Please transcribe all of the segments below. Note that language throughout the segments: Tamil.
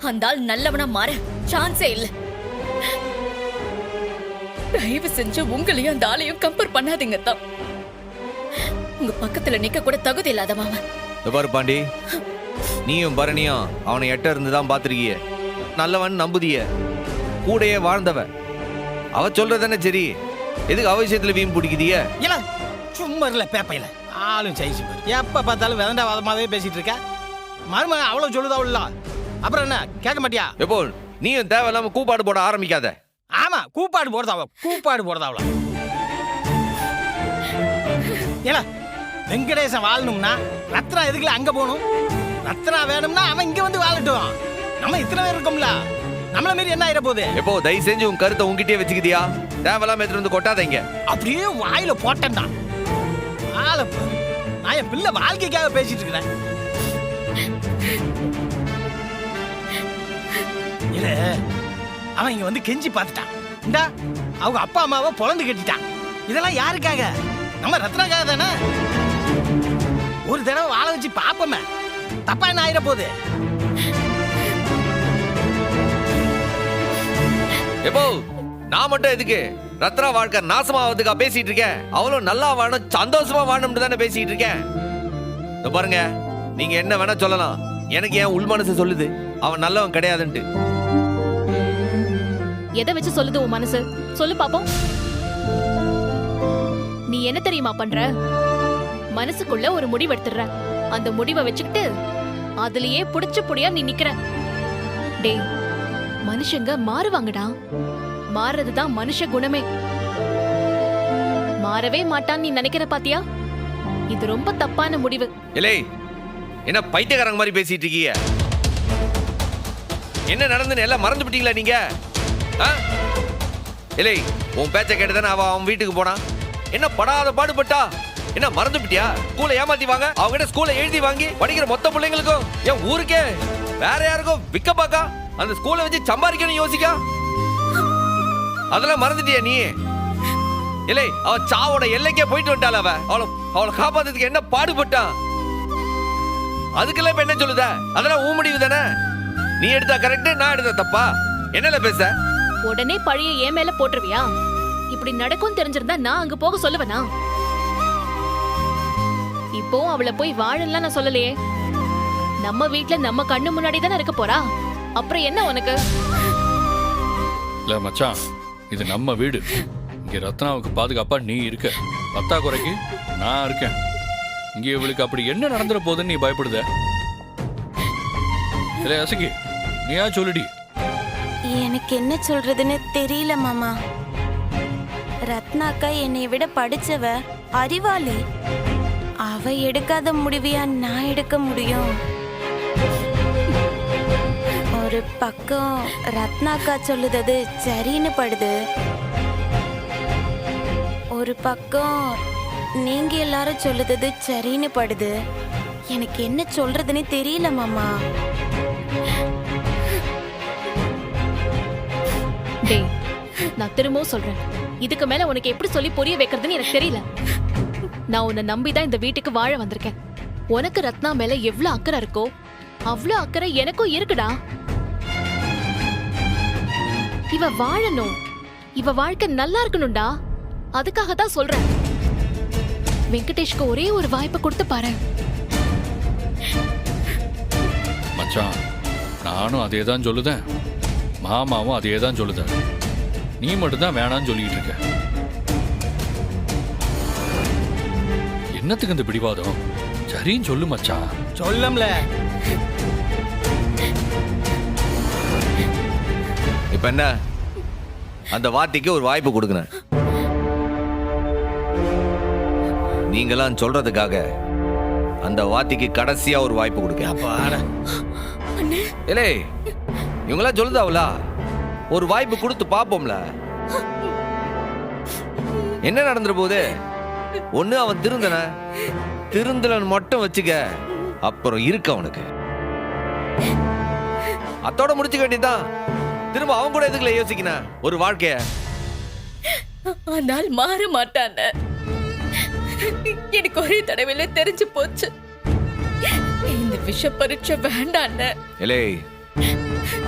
அந்த ஆள் நல்லவனா மாற சான்ஸே இல்ல. தயவு செஞ்சு உங்களையும் அந்த ஆளையும் கம்பேர் பண்ணாதீங்க தான். உங்க பக்கத்துல நிக்க கூட தகுதி இல்லாத மாமன். பாரு பாண்டி, நீயும் பரணியும் அவனை எட்ட இருந்துதான் பாத்திருக்கிய. நல்லவன் நம்புதிய, கூடையே வாழ்ந்தவ. அவ சொல்றதானே சரி, எதுக்கு அவ விஷயத்துல வீண் பிடிக்குதிய? இல்ல சும்மா இல்ல பேப்பையில ஆளும் சைச்சு எப்ப பார்த்தாலும் விதண்டாவாதமாவே பேசிட்டு இருக்க. மருமகன் அவ்வளவு சொல்லுதா உள்ள, அப்புறம் என்ன கேட்க மாட்டியா? எப்போ நீயும் தேவையில்லாம கூப்பாடு போட ஆரம்பிக்காத. ஆமா, கூப்பாடு போடுறதாவ, கூப்பாடு போடுறதாவல. ஏல வெங்கடேசன் வாழணும்னா ரத்னா எதுக்குல அங்க போகணும்? ரத்னா வேணும்னா அவன் இங்க வந்து வாழட்டும். நம்ம இத்தனை பேர் இருக்கோம்ல, நம்மள மீறி என்ன ஆயிர போகுது? எப்போ தயவு செஞ்சு உன் கருத்தை உங்ககிட்டயே வச்சுக்கிட்டியா? தேவையில்லாம எடுத்துட்டு வந்து கொட்டாதீங்க. அப்படியே வாயில போட்டேன்டா. நான் என் பிள்ளை வாழ்க்கைக்காக பேசிட்டு இருக்கிறேன். இல்ல அவன் இங்க வந்து கெஞ்சி பார்த்துட்டான். இந்தா அவங்க அப்பா அம்மாவை பொழந்து கட்டிட்டான். இதெல்லாம் யாருக்காக? நம்ம ரத்னாக்காக தானே. ஒரு தடவை வாழ வச்சு பாப்போமே, தப்பா என்ன ஆயிர போகுது? எப்போ நான் மட்டும் எதுக்கு ரத்னா வாழ்க்கை நாசமாவதுக்கா பேசிட்டு இருக்கேன்? அவளும் நல்லா வாழணும், சந்தோஷமா வாழணும்னு தானே பேசிட்டு இருக்கேன். பாருங்க, நீங்க என்ன வேணா சொல்லலாம், எனக்கு என் உள் மனசு சொல்லுது அவன் நல்லவன் கிடையாதுன்ட்டு. எதை வச்சு சொல்லுது உன் மனசு? சொல்லு பாப்போம். நீ என்ன தெரியுமா பண்ற? மனசுக்குள்ள ஒரு முடிவு எடுத்துற. அந்த முடிவை வச்சுக்கிட்டு அதுலயே புடிச்சு புடியா நீ நிக்கிற. டேய், மனுஷங்க மாறுவாங்கடா. மாறுறதுதான் மனுஷ குணமே. மாறவே மாட்டான்னு நீ நினைக்கிற பாத்தியா? இது ரொம்ப தப்பான முடிவு. இல்லை, என்ன பைத்தியக்காரங்க மாதிரி பேசிட்டு இருக்கீங்க? என்ன நடந்துன்னு எல்லாம் மறந்து விட்டீங்களா நீங்க? இல்லை, உன் பேச்ச கேட்டுதானே அவன் வீட்டுக்கு போனான். என்ன படாத பாடுபட்டா? என்ன மறந்து விட்டியா? ஸ்கூலை ஏமாத்தி வாங்க, அவங்க ஸ்கூலை எழுதி வாங்கி படிக்கிற மொத்த பிள்ளைங்களுக்கும் என் ஊருக்கே வேற யாருக்கும் விக்க பாக்கா அந்த ஸ்கூலை வச்சு சம்பாதிக்கணும் யோசிக்கா. அதெல்லாம் மறந்துட்டியா நீ? இல்லை, அவ சாவோட எல்லைக்கே போயிட்டு வந்துட்டாள். அவளை காப்பாத்துறதுக்கு என்ன பாடுபட்டான்? அதுக்கெல்லாம் இப்ப என்ன சொல்லுத? அதெல்லாம் ஊ முடிவு தானே. நீ எடுத்தா கரெக்ட், நான் எடுத்தா தப்பா? என்னல பேச? உடனே பழைய ஏன் மேல போட்டுருவியா? இப்படி நடக்கும் தெரிஞ்சிருந்தா நான் அங்க போக சொல்லுவேனா? இப்போ அவளை போய் வாழலாம் நான் சொல்லலையே. நம்ம வீட்ல நம்ம கண்ணு முன்னாடி தானே இருக்க போறா. அப்புறம் என்ன உனக்கு? இல்ல மச்சான், இது நம்ம வீடு. இங்க ரத்னாவுக்கு பாதுகாப்பா நீ இருக்க, பத்தா குறைக்கு நான் இருக்கேன். இங்க இவளுக்கு அப்படி என்ன நடந்துற போதுன்னு நீ பயப்படுத? இல்ல அசகி, நீயா சொல்லுடி. எனக்கு என்ன சொல்றதுன்னு தெரியல மாமா. ரத்னாக்கா என்னை விட படிச்சவ, அறிவாளி. அவ எடுக்காத முடிவையா நான் எடுக்க முடியும்? ஒரு பக்கம் ரத்னாக்கா சொல்லுறது சரின்னு படுது, ஒரு பக்கம் நீங்க எல்லாரும் சொல்லுறது சரின்னு படுது. எனக்கு என்ன சொல்றதுன்னு தெரியல மாமா. டேய், நான் திரும்பவும் சொல்றேன், இதுக்கு மேல உனக்கு எப்படி சொல்லி புரிய வைக்கிறதுன்னு எனக்கு தெரியல. நான் உன்னை நம்பிதான் இந்த வீட்டுக்கு வாழ வந்திருக்கேன். உனக்கு ரத்னா மேல எவ்வளவு அக்கறை இருக்கோ அவ்வளவு அக்கறை எனக்கும் இருக்குடா. இவ வாழணும், இவ வாழ்க்கை நல்லா இருக்கணும்டா. அதுக்காக தான் சொல்றேன். வெங்கடேஷ்க்கு ஒரே ஒரு வாய்ப்பை கொடுத்து பாரு. மச்சான், நானும் அதே தான் சொல்லுதேன், மாமாவும் அதே தான் சொல்லுதேன். நீ மட்டும் தான் வேணான்னு சொல்லிட்டு இருக்க. என்னத்துக்கு இந்த பிடிவாதம்? சரின்னு சொல்லு மச்சான். சொல்லம்ல. இப்ப என்ன, அந்த வார்த்தைக்கு ஒரு வாய்ப்பு கொடுக்கணும். நீங்களாம் சொல்றதுக்காக அந்த வார்த்தைக்கு கடைசியா ஒரு வாய்ப்பு கொடுக்க. இல்லை, இவங்களாம் சொல்லுதாவல, ஒரு வாய்ப்பு கொடுத்து பாப்போம்ல. என்ன நடந்துற போது? ஒண்ணு அவன் திருந்தலன்னு மட்டும் வச்சுக்க, அப்புறம் இருக்கு அவனுக்கு. அத்தோட முடிச்சுக்க வேண்டியதுதான். திரும்ப அவன் கூட எதுக்குல யோசிக்கணும் ஒரு வாழ்க்கைய? ஆனால் மாற மாட்டான. எனக்கு ஒரே தடவையில தெரிஞ்சு போச்சு. இந்த விஷ பரீட்சை வேண்டான. இல்லை,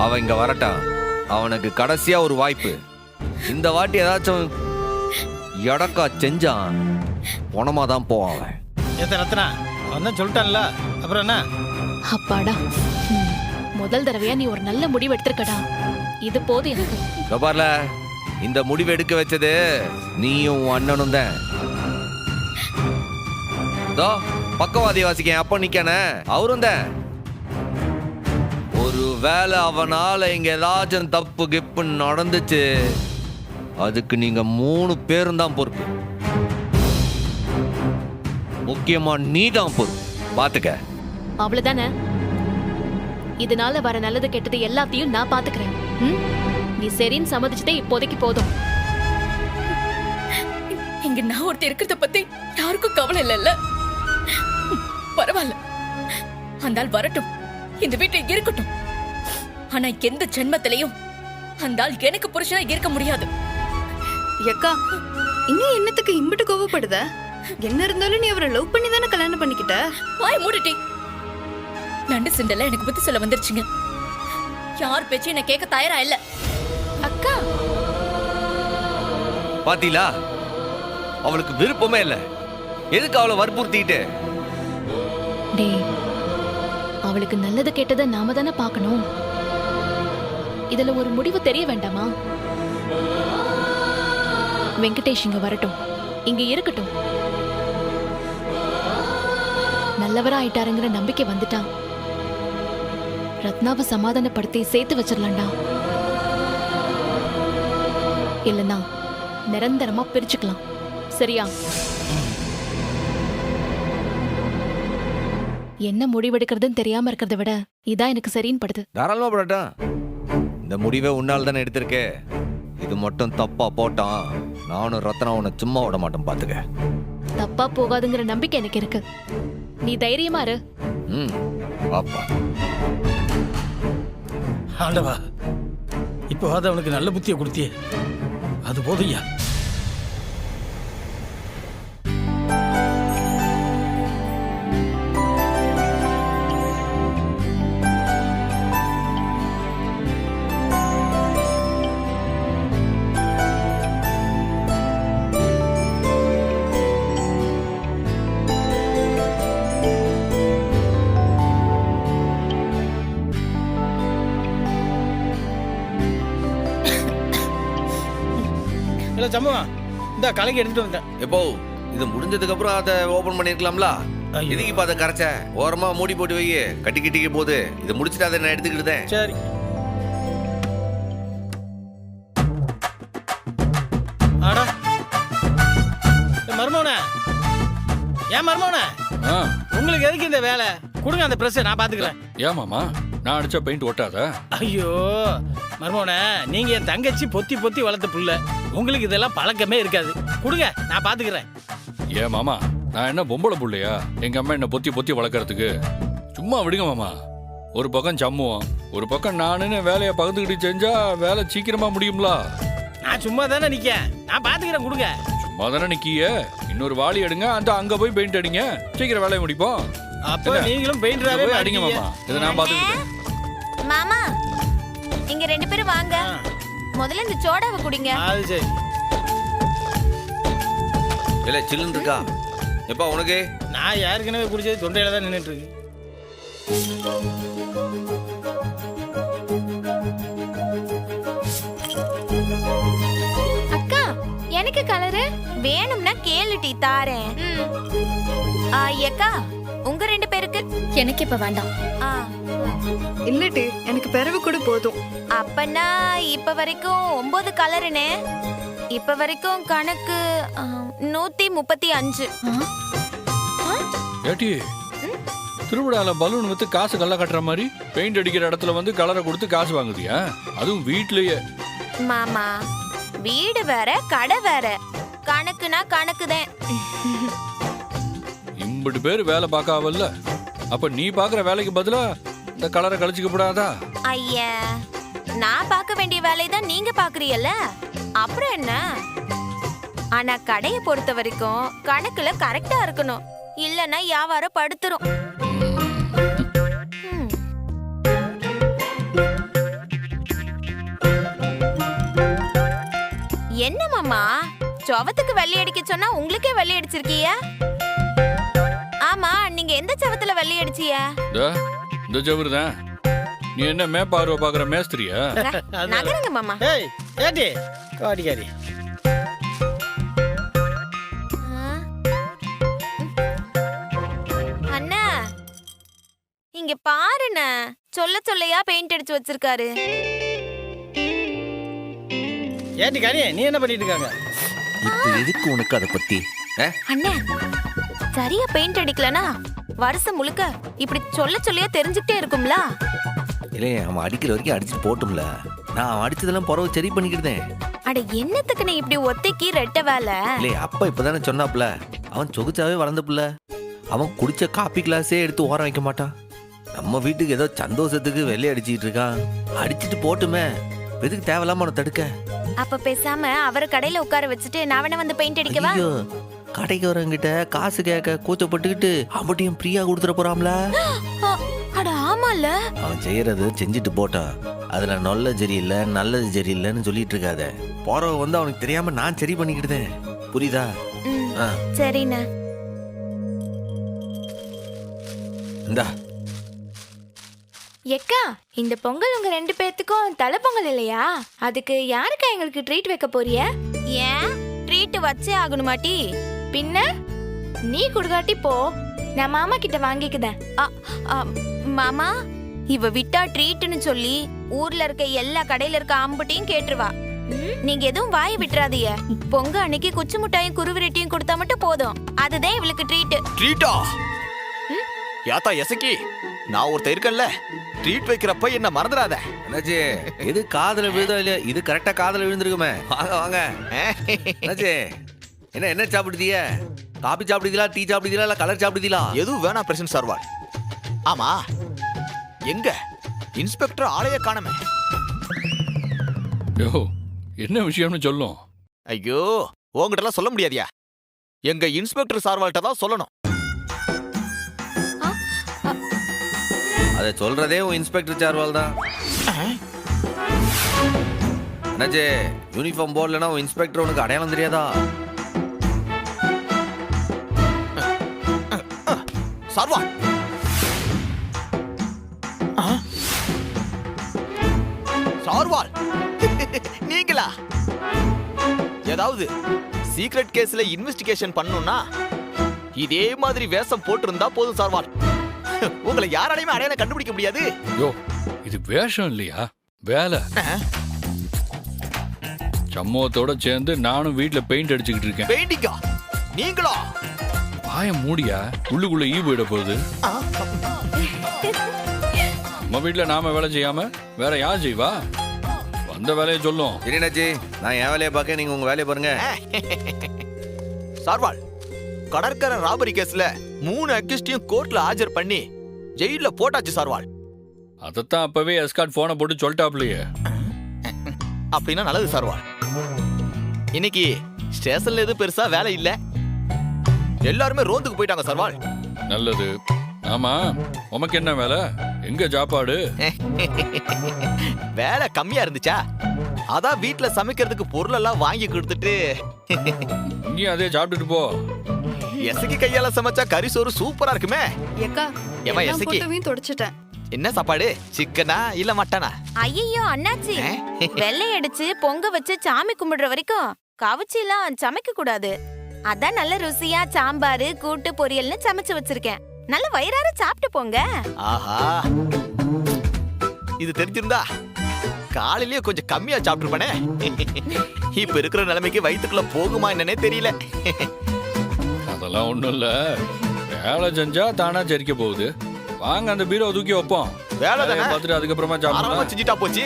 அவன் இங்க வரட்டான். அவனுக்கு கடைசியா ஒரு வாய்ப்பு. இந்த வாட்டி ஏதாச்சும் எடக்கா செஞ்சான் பணமா தான் போவான் அவன். ஏத்த ரத்னா அவன் தான் சொல்லிட்டான்ல, அப்புறம் என்ன? அப்பாடா முதல் தடவையா நீ ஒரு நல்ல முடிவு எடுத்திருக்கடா. இது போதும் எனக்கு. இதோ பாருல, இந்த முடிவு எடுக்க வச்சது நீயும் உன் அண்ணனும் தான். இதோ பக்கவாதி வாசிக்க அப்ப நிக்கானே அவரும் தான். ஒரு வேளை அவனால இங்க ஏதாச்சும் தப்பு கிப்பு நடந்துச்சு, அதுக்கு நீங்க 3 பேரும் தான் பொறுப்பு. முக்கியமா நீ தான் பொறுப்பு. பாத்துக்க. அவ்வளவுதானே? இதனால வர நல்லது கெட்டது எல்லாத்தையும் நான் பாத்துக்கிறேன். ம்? நீ சரின்னு சம்மதிச்சதே இப்போதைக்கு போதும். இங்க நான் ஒருத்தர் இருக்கிறத பத்தி யாருக்கும் கவலை இல்லைல்ல. பரவாயில்ல, அந்த ஆள் வரட்டும், இந்த வீட்டுல இருக்கட்டும். ஆனா எந்த ஜென்மத்திலையும் அந்த ஆள் எனக்கு புருஷனா இருக்க முடியாது. அக்கா, இன்னும் என்னத்துக்கு இம்பிட்டு கோவப்படுத? என்ன இருந்தாலும் நீ அவரை லவ் பண்ணி தானே கல்யாணம் பண்ணிக்கிட்ட. வாய் மூடிட்டி. நண்டு சிண்டல எனக்கு புத்தி சொல்ல வந்துருச்சுங்க. யார் பேச்சு என்ன கேட்க தயாரா இல்ல. அக்கா, பாத்தீங்களா, அவளுக்கு விருப்பமே இல்ல. எதுக்கு அவளை வற்புறுத்திட்டு? டேய், அவளுக்கு நல்லது கெட்டதை நாம தானே பார்க்கணும். இதுல ஒரு முடிவு தெரிய வேண்டாமா? வெங்கடேஷ் இங்க வரட்டும், இங்க இருக்கட்டும். நல்லவரா ஆயிட்டாருங்கிற நம்பிக்கை வந்துட்டான். ரத்னாவை சமாதானப்படுத்தி சேர்த்து வச்சிடலாம்டா. இல்லனா நிரந்தரமா பிரிச்சுக்கலாம். சரியா? என்ன முடிவெடுக்கிறதுன்னு தெரியாம இருக்கிறத விட இதான் எனக்கு சரின்னு படுது. தாராளமா போடட்டும். இந்த முடிவை உன்னால் தானே எடுத்திருக்கே. இது மட்டும் தப்பா போட்டான், நானும் ரத்னா உன்னை சும்மா விட மாட்டேன். பாத்துக்க. தப்பா போகாதுங்கிற நம்பிக்கை எனக்கு இருக்கு. நீ தைரியமா இரு. பாப்பா. ஆண்டவா, இப்போ அவனுக்கு நல்ல புத்தியை கொடுத்தியே, அது போதுய்யா. இல்ல சம்பவம், இந்த கலக்கி எடுத்துட்டு வந்தேன். எப்போ இது முடிஞ்சதுக்கு அப்புறம் அதை ஓபன் பண்ணிருக்கலாம்ல. ஐயோ. இதுக்கு இப்ப அதை கரைச்ச ஓரமா மூடி போட்டு வை. கட்டி கிட்டிக்க போகுது. இதை முடிச்சுட்டு அதை நான் எடுத்துக்கிட்டேன். சரி. ஆடா மர்மோனே, ஏன் மர்மோனே, ஆ, உங்களுக்கு எதுக்கு இந்த வேலை? கொடுங்க அந்த பிரஸ், நான் பாத்துக்கிறேன். ஏன் மாமா, நான் அடிச்ச பெயிண்ட் ஒட்டாத? ஐயோ மர்மோனே, நீங்க என் தங்கச்சி பொத்தி பொத்தி வளர்த்த புள்ள, உங்களுக்கு இதெல்லாம் பழக்கமே இருக்காது. கொடுங்க, நான் பாத்துக்கிறேன். ஏன் மாமா, நான் என்ன பொம்பளை புள்ளையா எங்க அம்மா என்ன பொத்தி பொத்தி வளர்க்கறதுக்கு? சும்மா விடுங்க மாமா. ஒரு பக்கம் சம்முவோம், ஒரு பக்கம் நானுன்னு வேலையை பகிர்ந்துக்கிட்டு செஞ்சா வேலை சீக்கிரமா முடியும்ல. நான் சும்மா தானே நிக்கேன், நான் பாத்துக்கிறேன். கொடுங்க. சும்மா தானே நிக்கிய, இன்னொரு வாளி எடுங்க, அந்த அங்க போய் பெயிண்ட் அடிங்க, சீக்கிரம் வேலையை முடிப்போம். அப்ப என்ன? நீங்களும் பெயிண்டராவே போய் அடிங்க மாமா, இதை நான் பாத்துக்கிட்டேன். மாமா, இங்க 2 பேரும் வாங்க. முதல்ல இந்த சோடாவை குடிங்க. அது சரி. இல்ல சில்லுன்னு இருக்கா? எப்பா உனக்கு? நான் ஏற்கனவே குடிச்சது தொண்டையில தான் நின்றுட்டு இருக்கு. அக்கா, எனக்கு கலரு வேணும்னா கேளுட்டி தாரேன். அக்கா, உங்க 2 பேருக்கு எனக்கு இப்ப வேண்டாம். ஆ, இல்லட்டு எனக்கு பிறவு கூட போதும். அப்பனா இப்ப வரைக்கும் 9 கலருனே. இப்ப வரைக்கும் கணக்கு 135. ஏட்டி, திருவிழால பலூன் வித்து காசு கல்ல கட்டுற மாதிரி பெயிண்ட் அடிக்கிற இடத்துல வந்து கலரை கொடுத்து காசு வாங்குதியா? அதுவும் வீட்லயே. மாமா, வீடு வேற கடை வேற, கணக்குனா கணக்குதான். இம்பட்டு பேர் வேலை பார்க்காவல்ல, அப்ப நீ பாக்குற வேலைக்கு பதிலா இந்த கலரை கழிச்சுக்க கூடாதா? ஐயா, நான் பார்க்க வேண்டிய வேலையை தான் நீங்க பாக்குறீல்ல, அப்புறம் என்ன? ஆனா கடையை பொறுத்த வரைக்கும் கணக்குல கரெக்டா இருக்கணும், இல்லன்னா வியாபாரம் படுத்துரும். சுவத்துக்கு வெள்ளை அடிக்க சொன்னா உங்களுக்கே வெள்ளை அடிச்சிருக்கீங்க. ஆமா, நீங்க எந்த சவத்துல வெள்ளை அடிச்சீங்க? இந்த ஜவுரு தான். நீ என்ன மேப்பார்வை பாக்குற மேஸ்திரியா? நகருங்க மாமா. ஏய் ஏடி காடிகாரி. அண்ணா இங்க பாருண்ண, சொல்ல சொல்லையா பெயிண்ட் அடிச்சு வச்சிருக்காரு. ஏடி காரி, நீ என்ன பண்ணிட்டு இருக்காங்க? இப்போ எதுக்கு உனக்கு அதை பத்தி? அண்ணா சரியா பெயிண்ட் அடிக்கலனா வருஷம் முழுக்க இப்படி சொல்ல சொல்லையா தெரிஞ்சுக்கிட்டே இருக்கும்ல. இல்லையே, அவன் அடிக்கிற வரைக்கும் அடிச்சுட்டு போட்டும்ல. நான் அவன் அடிச்சதெல்லாம் புறவு சரி பண்ணிக்கிட்டேன். அட என்னத்துக்கு நீ இப்படி ஒத்தைக்கு ரெட்ட வேலை? இல்லையே, அப்பா இப்பதானே சொன்னாப்ல. அவன் சொகுச்சாவே வளர்ந்த புள்ள. அவன் குடிச்ச காப்பி கிளாஸே எடுத்து ஓரம் வைக்க மாட்டான். நம்ம வீட்டுக்கு ஏதோ சந்தோஷத்துக்கு வெள்ளை அடிச்சிட்டு இருக்கான். அடிச்சிட்டு போட்டுமே, எதுக்கு தேவையில்லாம அவனை தடுக்க? அப்ப பேசாம அவரை கடையில உட்கார வச்சுட்டு நான் வேணா வந்து பெயிண்ட் அடிக்கவா? ஐயோ, கடைக்கு வரவங்கிட்ட காசு கேட்க கூச்சப்பட்டுக்கிட்டு அவட்டையும் ஃப்ரீயா கொடுத்துட போறாம்ல. அட ஆமால. அவன் செய்யறது செஞ்சுட்டு போட்டான். அதுல நல்ல சரியில்லை நல்லது சரியில்லைன்னு சொல்லிட்டு இருக்காத. போறவ வந்து அவனுக்கு தெரியாம நான் சரி பண்ணிக்கிட்டேன். புரியுதா? ஆ, சரிண்ணா. இந்தா. எக்கா, இந்த பொங்கல் உங்க 2 பேத்துக்கும் தலை பொங்கல் இல்லையா? அதுக்கு யாருக்கா எங்களுக்கு ட்ரீட் வைக்க போறிய? ஏன் ட்ரீட் வச்சே ஆகணுமாட்டி? பின்ன நீ குடுகாட்டி போ, நான் மாமா கிட்ட வாங்கிக்குதேன். மாமா, இவ விட்டா ட்ரீட்னு சொல்லி ஊர்ல இருக்க எல்லா கடையில இருக்க ஆம்பட்டையும் கேட்டுருவா. நீங்க எதுவும் வாயை விட்டுறாதீங்க. பொங்க அன்னைக்கு குச்சி முட்டாயும் குருவிரட்டியும் கொடுத்தா மட்டும் போதும். அதுதான் இவளுக்கு ட்ரீட். ட்ரீட்டா? யாத்தா எசக்கி, நான் ஒருத்தர் இருக்கேன்ல, ட்ரீட் வைக்கிறப்ப என்ன மறந்துடாத. என்னாச்சு? எது காதுல விழுதோ இல்லையா? இது கரெக்டா காதுல விழுந்திருக்குமே. வாங்க வாங்க. என்னாச்சு? என்ன சாப்பிடுதீங்க? காபி சாப்பிடுதீங்களா, டீ சாப்பிடுதீங்களா, இல்ல கலர் சாப்பிடுதீங்களா? எதுவும் வேணாம் பிரசன்ட் சார்வால். ஆமா, எங்க இன்ஸ்பெக்டர் ஆளைய காணமே? யோ, என்ன விஷயம்னு சொல்லும். ஐயோ, உங்ககிட்ட எல்லாம் சொல்ல முடியாதியா? எங்க இன்ஸ்பெக்டர் சார்வால்கிட்ட தான் சொல்லணும். அதை சொல்றதே உன் இன்ஸ்பெக்டர் சார்வால் தான். என்னாச்சு? யூனிஃபார்ம் போடலன்னா உன் இன்ஸ்பெக்டர் உனக்கு அடையாளம் தெரியாதா? சார்வால், சார்வால் நீங்களா? ஏதாவது சீக்ரெட் கேஸ்ல இன்வெஸ்டிகேஷன் பண்ணனும்னா இதே மாதிரி வேஷம் போட்டிருந்தா போதும் சார்வால். உங்களை யாராலையுமே அடையாளம் கண்டுபிடிக்க முடியாது. யோ, இது வேஷம் இல்லையா, வேலை. சம்பவத்தோட சேர்ந்து நானும் வீட்டுல பெயிண்ட் அடிச்சுக்கிட்டு இருக்கேன். பெயிண்டிங்கா? நீங்களா? வாய மூடியா, உள்ளுக்குள்ள ஈ போயிட போகுது. நம்ம வீட்டுல நாம வேலை செய்யாம வேற யார் செய்வா? வந்த வேலையை சொல்லும். என்னாச்சு? நான் என் வேலையை பார்க்க, நீங்க உங்க வேலையை பாருங்க. சார்வால், கடற்கரை ராபரி கேஸ்ல 3 அக்யூஸ்டையும் கோர்ட்ல ஆஜர் பண்ணி ஜெயில போட்டாச்சு சார்வால். அதத்தான் அப்பவே எஸ்கார்ட் போனை போட்டு சொல்லிட்டாப்லையே. அப்படின்னா நல்லது சார்வால். இன்னைக்கு ஸ்டேஷன்ல எதுவும் பெருசா வேலை இல்ல, எல்லாருமே ரோந்துக்கு போயிட்டாங்க சார்வால். நல்லது. ஆமா, உமக்கு என்ன வேலை? எங்க சாப்பாடு? வேலை கம்மியா இருந்துச்சா, அதான் வீட்டுல சமைக்கிறதுக்கு பொருள் எல்லாம் வாங்கி கொடுத்துட்டு இங்கேயும் அதே சாப்பிட்டுட்டு போ. எசக்கி கையால சமைச்சா கறி சோறு சூப்பரா இருக்குமே. ஏக்கா, ஏம்மா, எல்லா எசக்கி? போட்டோவையும் தொடச்சிட்டேன். என்ன சாப்பாடு? சிக்கனா இல்ல மட்டனா? ஐயோ அண்ணாச்சி, வெள்ளை அடிச்சு பொங்க வச்சு சாமி கும்பிடுற வரைக்கும் கவிச்சி எல்லாம் சமைக்க கூடாது. அதான் நல்ல ருசியா சாம்பாரு கூட்டு பொரியல்னு சமைச்சு வச்சிருக்கேன். நல்ல வயிறார சாப்பிட்டு போங்க. ஆஹா, இது தெரிஞ்சிருந்தா காலையிலேயே கொஞ்சம் கம்மியா சாப்பிட்டுருப்பானே. இப்ப இருக்கிற நிலைமைக்கு வயிற்றுக்குள்ள போகுமா என்னன்னே தெரியல. அதெல்லாம் ஒண்ணும் இல்ல, வேலை செஞ்சா தானா ஜெரிக்க போகுது. வாங்க, அந்த பீரோ தூக்கி வைப்போம். வேலை தானே, பார்த்துட்டு அதுக்கப்புறமா ஆரம்பமா சாப்பிடலாம். செஞ்சுட்டா போச்சு.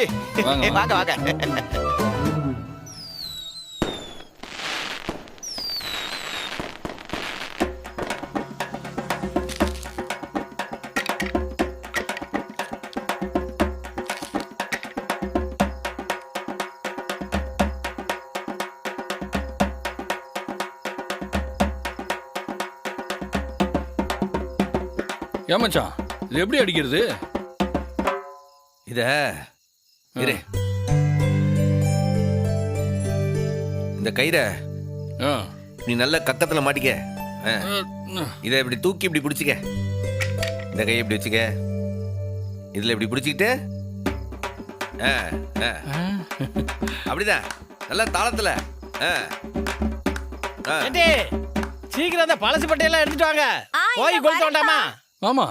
வாங்க, வாங்க வாங்க. ஏமாச்சான், இது எப்படி அடிக்கிறது? இத இரு. இந்த கயிறை ஆ. நீ நல்ல கக்கத்துல மாட்டிக்க. இதை இப்படி தூக்கி இப்படி பிடிச்சிக்க. இந்த கையை இப்படி வச்சுக்க. இதுல இப்படி பிடிச்சிக்கிட்டு அப்படிதான் நல்ல தாளத்துல. ஏண்டி, சீக்கிரம் அந்த பழசு பட்டையெல்லாம் எடுத்துட்டு வாங்க. போய் கொளுத்த வேண்டாமா? மாமா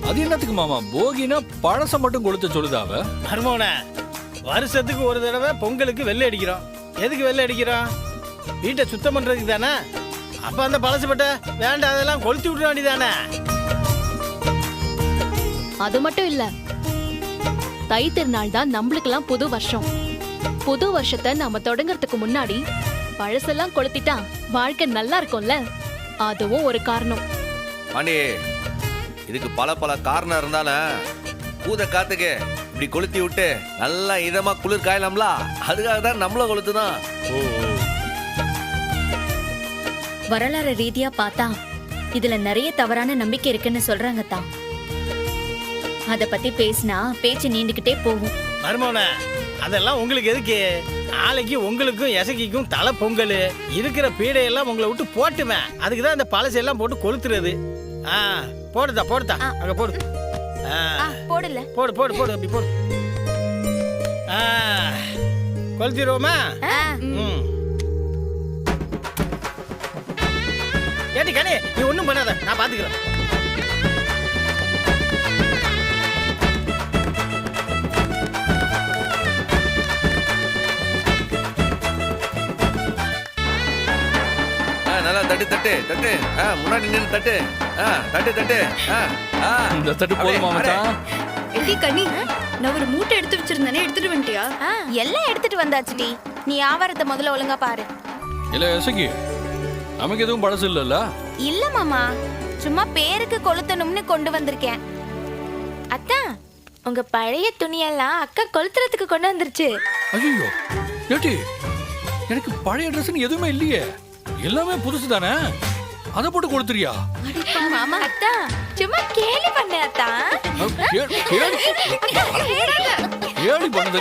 அது என்னத்துக்கு மாமா போகினா பழச மட்டும் கொளுத்த சொல்லுதாவ? மருமோன, வருஷத்துக்கு ஒரு தடவை பொங்கலுக்கு வெள்ளை அடிக்கிறோம். எதுக்கு வெள்ளை அடிக்கிறோம்? வீட்டை சுத்தம் பண்றதுக்கு தானே. அப்ப அந்த பழசு பட்டை வேண்டாம், அதெல்லாம் கொளுத்தி விட வேண்டியதானே. அது மட்டும் இல்ல, தை திருநாள் தான் நம்மளுக்கெல்லாம் புது வருஷம். புது வருஷத்தை நாம தொடங்கறதுக்கு முன்னாடி பழசெல்லாம் கொளுத்திட்டா வாழ்க்கை நல்லா இருக்கும்ல, அதுவும் ஒரு காரணம். பாண்டி, இதுக்கு பல பல காரணம் இருந்தாலும் பூத காத்துக்கு இப்படி கொளுத்தி விட்டு நல்லா இதமா குளிர் காயலாம்ல, அதுக்காக தான் நம்மள கொளுத்துதான். வரலாறு ரீதியா பார்த்தா இதுல நிறைய தவறான நம்பிக்கை இருக்குன்னு சொல்றாங்க தான். அத பத்தி பேசினா பேச்சு நீண்டுகிட்டே போகும். மருமோன, அதெல்லாம் உங்களுக்கு எதுக்கு? நாளைக்கு உங்களுக்கும் எசகிக்கும் தலை பொங்கல். இருக்கிற பீடையெல்லாம் உங்களை விட்டு போட்டுமே. அதுக்கு தான் இந்த பழசு எல்லாம் போட்டு கொளுத்துறது. போடுதா அங்க போடு. போடல. போடு போடு போடு, அப்படி போடு. கொளுத்திடுவோமா? ஏடி கனி, நீ ஒண்ணும் பண்ணாத, நான் பாத்துக்கிறேன். நல்லா தட்டு தட்டு தட்டு. முன்னாடி நின்று தட்டு. தட்டு தட்டு. இந்த தட்டு போதுமா மச்சான்? எடி கனி, நான் ஒரு மூட்டை எடுத்து வச்சிருந்தேனே, எடுத்துட்டு வந்துட்டியா? எல்லாம் எடுத்துட்டு வந்தாச்சுடி. நீ வியாபாரத்தை முதல்ல ஒழுங்கா பாரு. இல்ல எசகி, நமக்கு எதுவும் பழசு இல்லல்ல? இல்ல மாமா, சும்மா பேருக்கு கொளுத்தணும்னு கொண்டு வந்திருக்கேன். அத்தா, உங்க பழைய துணியெல்லாம் அக்கா கொளுத்துறதுக்கு கொண்டு வந்துருச்சு. ஐயோ ஏட்டி, எனக்கு பழைய ட்ரெஸ்ன்னு எதுவுமே இல்லையே, எல்லாமே புதுசு தானே. அதை போட்டு கொடுத்துறியா? மாமா அத்தா, சும்மா கேலி பண்ண அத்தா. ஏடி பண்ணது?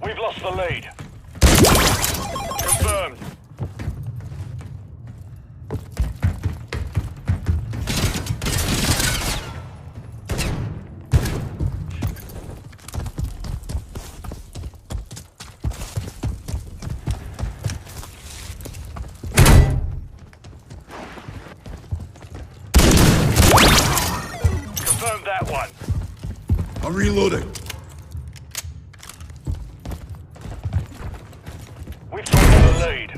We've lost the lead. Confirmed. Confirmed that one. I'm reloading. We've taken the lead.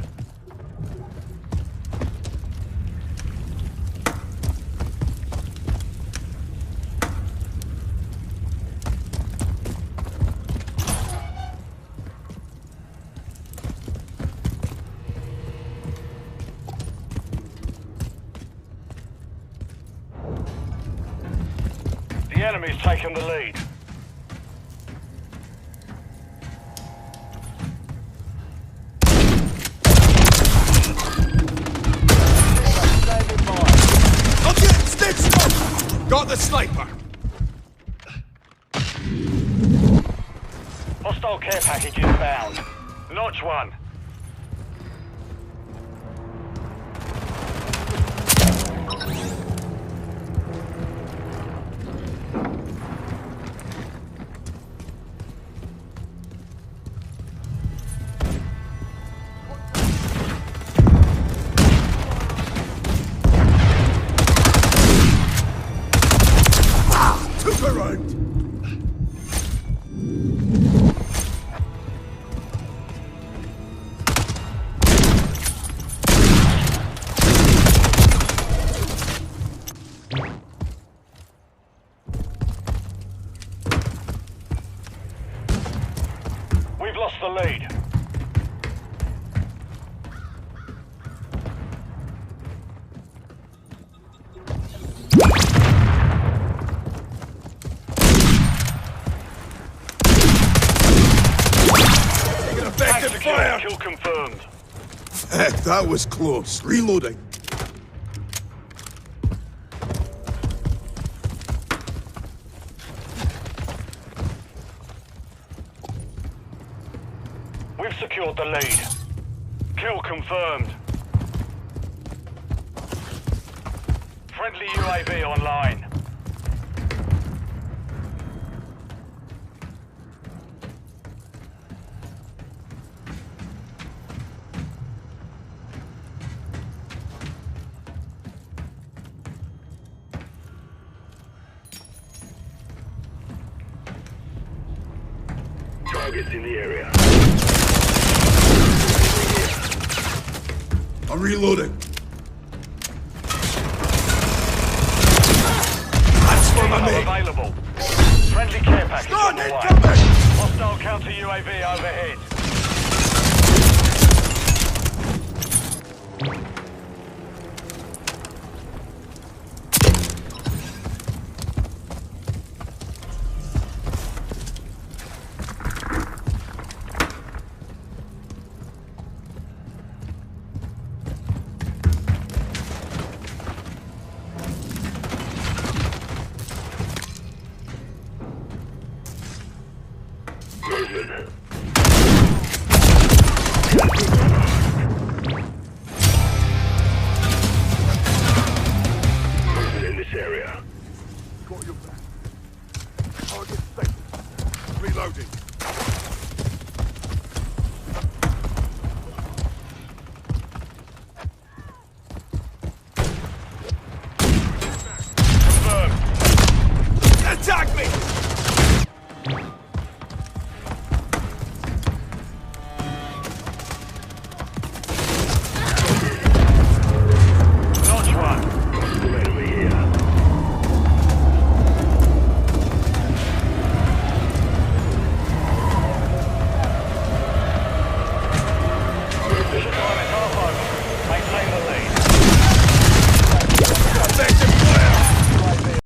The enemy's taken the lead. Got the sniper! Hostile care package inbound. Notch one. We've lost the lead. Taking effective Tactical fire! kill confirmed. Heck, that was close. Reloading. We've secured the lead. Kill confirmed. Friendly UAV online. Targets in the area. I'm reloading. That's for my mate. Available. Friendly care package on the way. Incoming! Hostile counter UAV overhead. In this area. Got your back. Target safe. Reloading.